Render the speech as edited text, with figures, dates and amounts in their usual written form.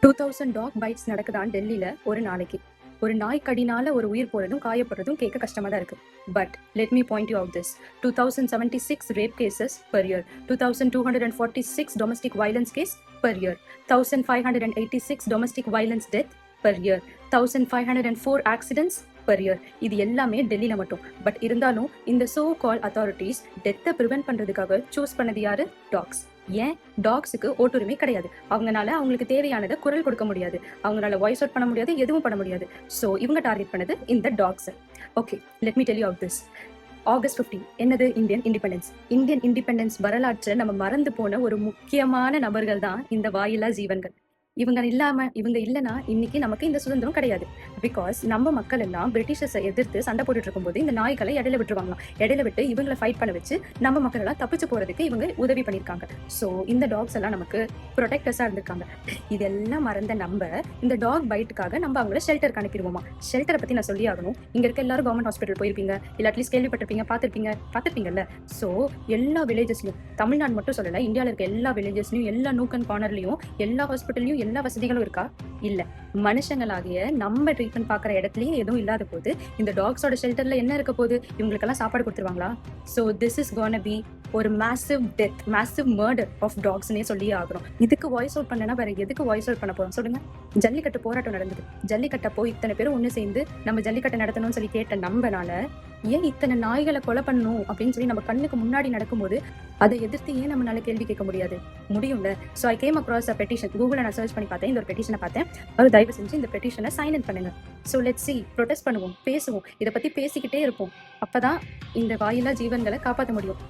2000 talk bytes நடக்குதான் டெல்லியில ஒரு நாளைக்கு. ஒரு நாய் கடினால ஒரு உயிர் போறதும் காயப்படுறதும் கேட்க கஷ்டமா தான் இருக்கு. But let me point you out this. 2076 rape cases per year, 2246 domestic violence case per year, 1586 domestic violence death per year, 1504 accidents per year. இது எல்லாமே டெல்லியில மட்டும். பட் இருந்தாலும் இந்த சோ கால் அத்தாரிட்டிஸ் டெத்தை ப்ரிவென்ட் பண்றதுக்காக சூஸ் பண்ணது யாரு? டாக்ஸ். ஏன்? டாக்ஸுக்கு ஓட்டுரிமை கிடையாது. அவங்களுக்கு தேவையானதை குரல் கொடுக்க முடியாது, அவங்களால வாய்ஸ் அவுட் பண்ண முடியாது, எதுவும் பண்ண முடியாது. ஸோ இவங்க டார்கெட் பண்ணது இந்த டாக்ஸ். Okay, let me tell you out this. August 15 என்னது? Indian independence. இந்தியன் இண்டிபெண்டன்ஸ் வரலாற்றை நம்ம மறந்து போன ஒரு முக்கியமான நபர்கள் தான் இந்த வாயில்லா ஜீவன்கள். இவங்க இல்லைன்னா இன்னைக்கு நமக்கு இந்த சுதந்திரம் கிடையாது. பிகாஸ் நம்ம மக்கள் எல்லாம் பிரிட்டிஷர்ஸை எதிர்த்து சண்டை போட்டுட்டு இருக்கும்போது இந்த நாய்களை இடையில விட்டுருவாங்களாம். இடையில விட்டு இவங்களை ஃபைட் பண்ண வச்சு நம்ம மக்கள் எல்லாம் தப்பிச்சு போறதுக்கு இவங்க உதவி பண்ணியிருக்காங்க. ஸோ இந்த டாக்ஸ் எல்லாம் நமக்கு ப்ரொடெக்டர்ஸா இருந்திருக்காங்க. இதெல்லாம் மறந்த நம்ம இந்த டாக் பைட்டுக்காக நம்ம அவங்கள ஷெல்டருக்கு அனுப்பிடுவோமா? ஷெல்டரை பத்தி நான் சொல்லி ஆகணும். இங்க இருக்க எல்லாரும் கவர்மெண்ட் ஹாஸ்பிட்டல் போயிருப்பீங்க, இல்லை அட்லீஸ்ட் கேள்விப்பட்டிருப்பீங்க, பார்த்திருப்பீங்கல்ல. ஸோ எல்லா வில்லேஜஸ்லயும், தமிழ்நாடு மட்டும் சொல்லல, இந்தியாவில் இருக்க எல்லா வில்லேஜஸ்லயும், எல்லா நூக் அண்ட் கார்னர்லயும், எல்லா ஹாஸ்பிட்டல்லையும் எல்லா வசதிகளும் இருக்கா? இல்ல. மனுஷங்களாகிய நம்ம ட்ரீட்மெண்ட் பாக்குற இடத்துலயே எதுவும் இல்லாத போது இந்த டாக்ஸோட ஷெல்டர்ல என்ன இருக்க போது? இவங்களுக்கெல்லாம் சாப்பாடு கொடுத்துருவாங்களா? So this is gonna be ஒரு massive death, massive murder of டாக்ஸ்னே சொல்லியே ஆகணும். இதுக்கு வாய்ஸ் அவுட் பண்ணனா வேற எதுக்கு வாய்ஸ் அவுட் பண்ண போறோம் சொல்லுங்க? ஜல்லிக்கட்டு போராட்டம் நடந்தது. ஜல்லிக்கட்டை போய் இத்தனை பேரும் ஒண்ணு சேர்ந்து நம்ம ஜல்லிக்கட்டை நடத்தணும்னு சொல்லி கேட்ட நம்பனால ஏன் இத்தனை நாய்களை கொலை பண்ணணும் அப்படின்னு சொல்லி நம்ம கண்ணுக்கு முன்னாடி நடக்கும்போது அதை எதிர்த்து ஏன் நம்மளால கேள்வி கேட்க முடியாது? முடியும்ல. So I came across a petition. கூகுளில் நான் சர்ச் பண்ணி பார்த்தேன், இந்த ஒரு பெட்டிஷனை பார்த்தேன். அவர் தயவு செஞ்சு இந்த பெட்டிஷனை சைன் இன் பண்ணுங்க. ஸோ லெட்ஸ் சி, ப்ரொடெஸ்ட் பண்ணுவோம், பேசுவோம், இதை பத்தி பேசிக்கிட்டே இருப்போம். அப்பதான் இந்த வாயில்லா ஜீவன்களை காப்பாற்ற முடியும்.